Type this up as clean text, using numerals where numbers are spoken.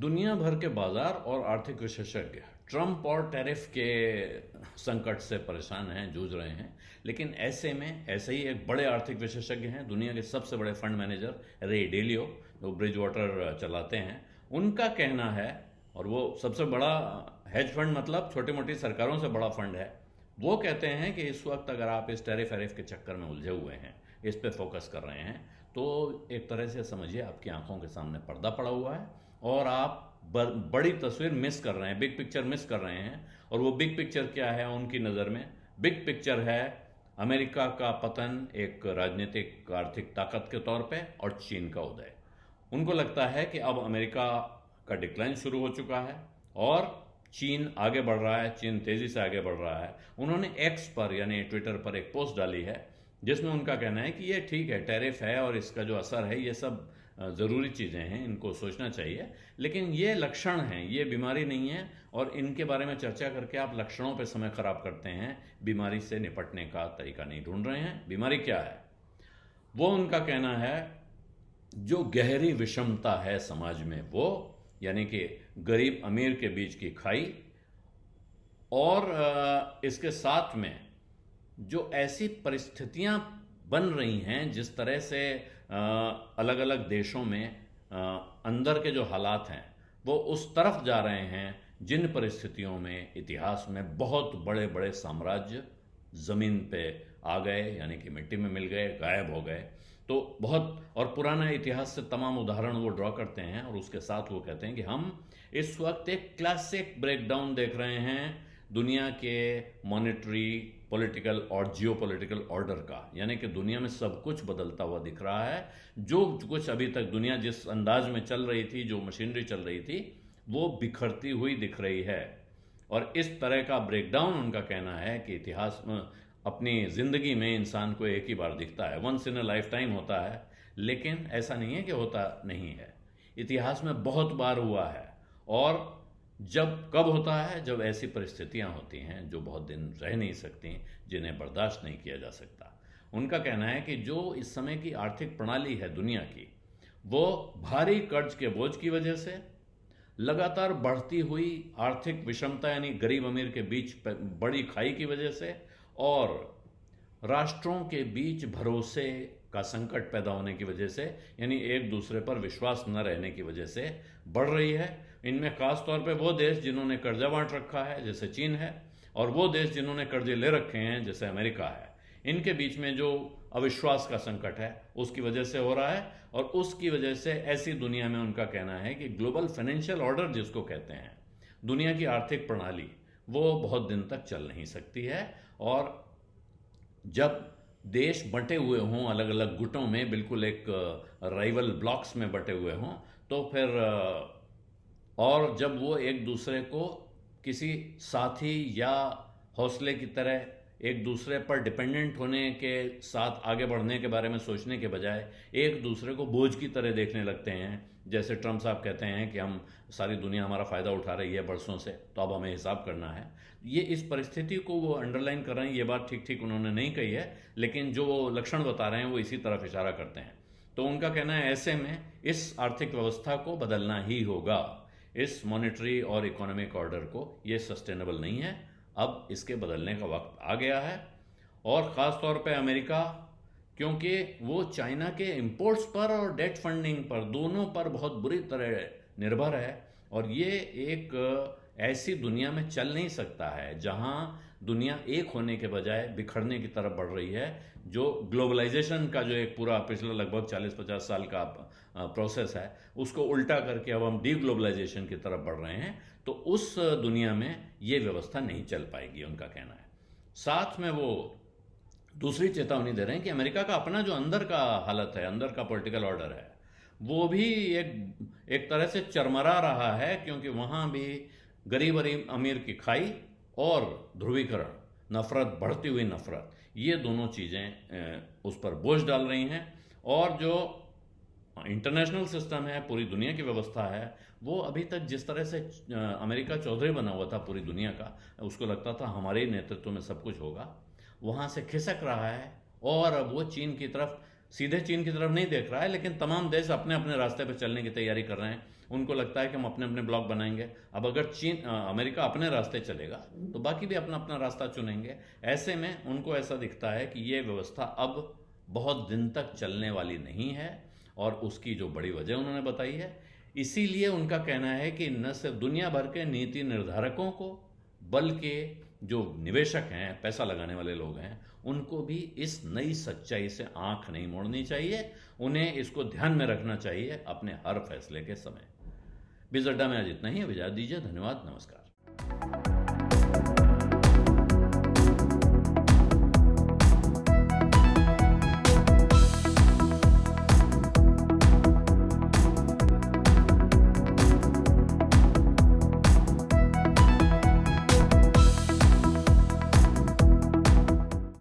दुनिया भर के बाजार और आर्थिक विशेषज्ञ ट्रंप और टैरिफ के संकट से परेशान हैं, जूझ रहे हैं। लेकिन ऐसे में ऐसे ही एक बड़े आर्थिक विशेषज्ञ हैं, दुनिया के सबसे बड़े फंड मैनेजर रे डेलियो, जो ब्रिज वाटर चलाते हैं। उनका कहना है, और वो सबसे बड़ा हेज फंड मतलब छोटी मोटी सरकारों से बड़ा फंड है, वो कहते हैं कि इस वक्त अगर आप इस टैरिफ वैरिफ के चक्कर में उलझे हुए हैं, इस पे फोकस कर रहे हैं, तो एक तरह से समझिए आपकी आंखों के सामने पर्दा पड़ा हुआ है और आप बड़ी तस्वीर मिस कर रहे हैं, बिग पिक्चर मिस कर रहे हैं। और वो बिग पिक्चर क्या है उनकी नज़र में? बिग पिक्चर है अमेरिका का पतन एक राजनीतिक आर्थिक ताकत के तौर पे और चीन का उदय। उनको लगता है कि अब अमेरिका का डिक्लाइन शुरू हो चुका है और चीन आगे बढ़ रहा है, चीन तेज़ी से आगे बढ़ रहा है। उन्होंने एक्स पर यानी ट्विटर पर एक पोस्ट डाली है जिसमें उनका कहना है कि ये ठीक है, टैरिफ है और इसका जो असर है, ये सब ज़रूरी चीज़ें हैं, इनको सोचना चाहिए, लेकिन ये लक्षण हैं, ये बीमारी नहीं है। और इनके बारे में चर्चा करके आप लक्षणों पे समय खराब करते हैं, बीमारी से निपटने का तरीका नहीं ढूंढ रहे हैं। बीमारी क्या है? वो उनका कहना है जो गहरी विषमता है समाज में, वो यानी कि गरीब अमीर के बीच की खाई, और इसके साथ में जो ऐसी परिस्थितियां बन रही हैं, जिस तरह से अलग अलग देशों में अंदर के जो हालात हैं वो उस तरफ जा रहे हैं जिन परिस्थितियों में इतिहास में बहुत बड़े बड़े साम्राज्य ज़मीन पे आ गए, यानी कि मिट्टी में मिल गए, गायब हो गए। तो बहुत और पुराना इतिहास से तमाम उदाहरण वो ड्रॉ करते हैं और उसके साथ वो कहते हैं कि हम इस वक्त एक क्लासिक ब्रेकडाउन देख रहे हैं दुनिया के मॉनेटरी, पॉलिटिकल और जियोपॉलिटिकल ऑर्डर का। यानी कि दुनिया में सब कुछ बदलता हुआ दिख रहा है। जो कुछ अभी तक दुनिया जिस अंदाज में चल रही थी, जो मशीनरी चल रही थी, वो बिखरती हुई दिख रही है। और इस तरह का ब्रेकडाउन उनका कहना है कि इतिहास में अपनी ज़िंदगी में इंसान को एक ही बार दिखता है, once in a lifetime होता है। लेकिन ऐसा नहीं है कि होता नहीं है, इतिहास में बहुत बार हुआ है। और जब कब होता है? जब ऐसी परिस्थितियां होती हैं जो बहुत दिन रह नहीं सकती, जिन्हें बर्दाश्त नहीं किया जा सकता। उनका कहना है कि जो इस समय की आर्थिक प्रणाली है दुनिया की, वो भारी कर्ज के बोझ की वजह से, लगातार बढ़ती हुई आर्थिक विषमता यानी गरीब अमीर के बीच बड़ी खाई की वजह से, और राष्ट्रों के बीच भरोसे का संकट पैदा होने की वजह से, यानी एक दूसरे पर विश्वास न रहने की वजह से बढ़ रही है। इनमें खास तौर पे वो देश जिन्होंने कर्जा बांट रखा है, जैसे चीन है, और वो देश जिन्होंने कर्जे ले रखे हैं, जैसे अमेरिका है। इनके बीच में जो अविश्वास का संकट है उसकी वजह से हो रहा है। और उसकी वजह से ऐसी दुनिया में उनका कहना है कि ग्लोबल फाइनेंशियल ऑर्डर जिसको कहते हैं, दुनिया की आर्थिक प्रणाली, वो बहुत दिन तक चल नहीं सकती है। और जब देश बंटे हुए हों अलग अलग गुटों में, बिल्कुल एक राइवल ब्लॉक्स में बंटे हुए हों, तो फिर और जब वो एक दूसरे को किसी साथी या हौसले की तरह एक दूसरे पर डिपेंडेंट होने के साथ आगे बढ़ने के बारे में सोचने के बजाय एक दूसरे को बोझ की तरह देखने लगते हैं, जैसे ट्रंप साहब कहते हैं कि हम सारी दुनिया हमारा फ़ायदा उठा रही है बरसों से, तो अब हमें हिसाब करना है। ये इस परिस्थिति को वो अंडरलाइन कर रहे हैं। ये बात ठीक ठीक उन्होंने नहीं कही है, लेकिन जो वो लक्षण बता रहे हैं वो इसी तरफ इशारा करते हैं। तो उनका कहना है ऐसे में इस आर्थिक व्यवस्था को बदलना ही होगा, इस मॉनेटरी और इकोनॉमिक ऑर्डर को। ये सस्टेनेबल नहीं है, अब इसके बदलने का वक्त आ गया है। और ख़ास तौर पे अमेरिका, क्योंकि वो चाइना के इंपोर्ट्स पर और डेट फंडिंग पर, दोनों पर बहुत बुरी तरह निर्भर है। और ये एक ऐसी दुनिया में चल नहीं सकता है जहां दुनिया एक होने के बजाय बिखरने की तरफ बढ़ रही है। जो ग्लोबलाइजेशन का जो एक पूरा पिछला लगभग 40-50 साल का प्रोसेस है, उसको उल्टा करके अब हम डी ग्लोबलाइजेशन की तरफ बढ़ रहे हैं। तो उस दुनिया में ये व्यवस्था नहीं चल पाएगी, उनका कहना है। साथ में वो दूसरी चेतावनी दे रहे हैं कि अमेरिका का अपना जो अंदर का हालत है, अंदर का पॉलिटिकल ऑर्डर है, वो भी एक तरह से चरमरा रहा है, क्योंकि वहाँ भी गरीब अमीर की खाई और ध्रुवीकरण, नफरत, बढ़ती हुई नफरत, ये दोनों चीज़ें उस पर बोझ डाल रही हैं। और जो इंटरनेशनल सिस्टम है, पूरी दुनिया की व्यवस्था है, वो अभी तक जिस तरह से अमेरिका चौधरी बना हुआ था पूरी दुनिया का, उसको लगता था हमारे ही नेतृत्व में सब कुछ होगा, वहाँ से खिसक रहा है। और अब वो चीन की तरफ, सीधे चीन की तरफ नहीं देख रहा है, लेकिन तमाम देश अपने अपने रास्ते पर चलने की तैयारी कर रहे हैं। उनको लगता है कि हम अपने अपने ब्लॉक बनाएंगे। अब अगर अमेरिका अपने रास्ते चलेगा तो बाकी भी अपना अपना रास्ता चुनेंगे। ऐसे में उनको ऐसा दिखता है कि ये व्यवस्था अब बहुत दिन तक चलने वाली नहीं है, और उसकी जो बड़ी वजह उन्होंने बताई है। इसीलिए उनका कहना है कि न सिर्फ दुनिया भर के नीति निर्धारकों को, बल्कि जो निवेशक हैं, पैसा लगाने वाले लोग हैं, उनको भी इस नई सच्चाई से आंख नहीं मोड़नी चाहिए। उन्हें इसको ध्यान में रखना चाहिए अपने हर फैसले के समय। बिजअड्डा में आज इतना ही। इजाज़त दीजिए। धन्यवाद। नमस्कार।